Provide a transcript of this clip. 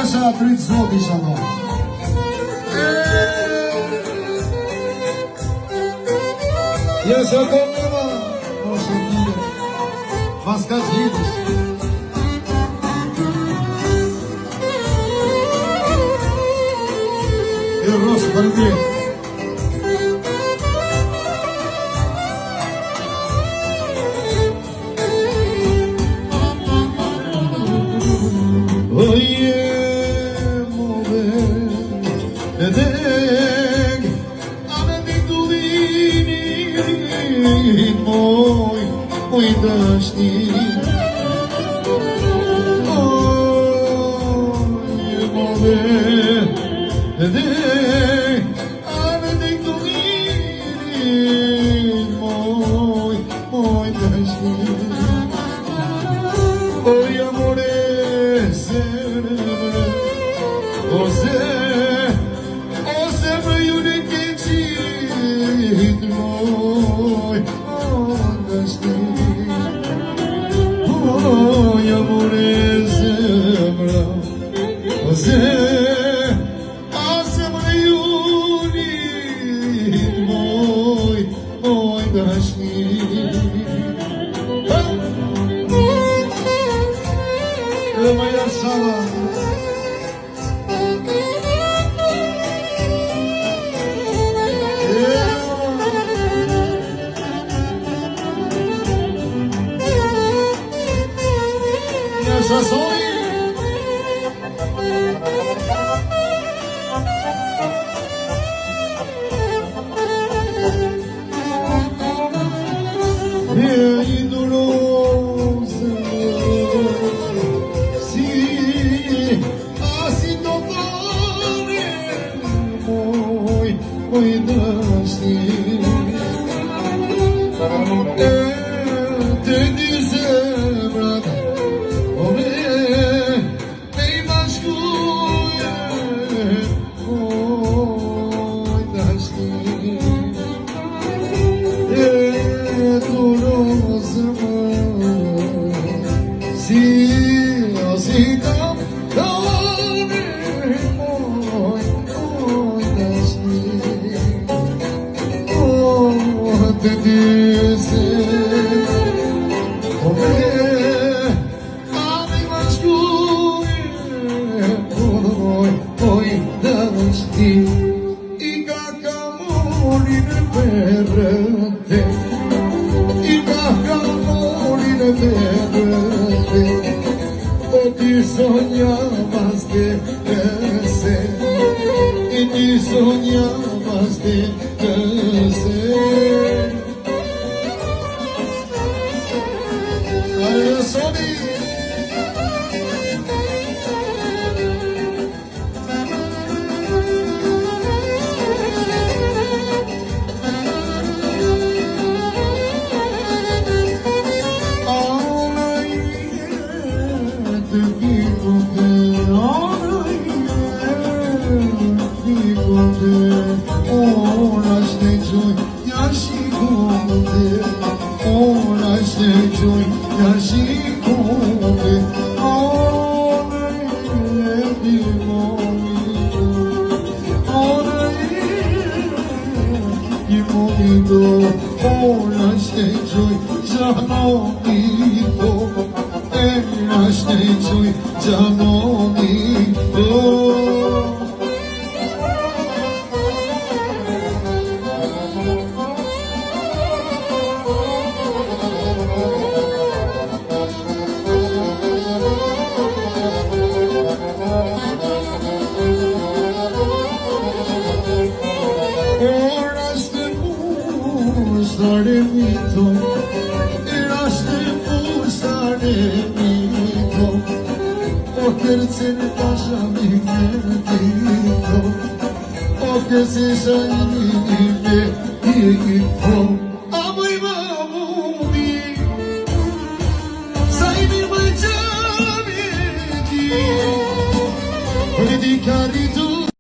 Pasha Trit Zot inshallah. Ja se to nema, može nije. Vas kad vidiš. Evo Rosu, pa ljubije. Moj dashni move ame dikturin moj dashni oj amore ose me june keçit moj dashni. Oj, amore zemra, ose me junit moj dashni. Edhe me jasava. Sasori i dolose si asi dotore moj dashni te dizemrat soñabas de crecer. Ay, Sony. Carido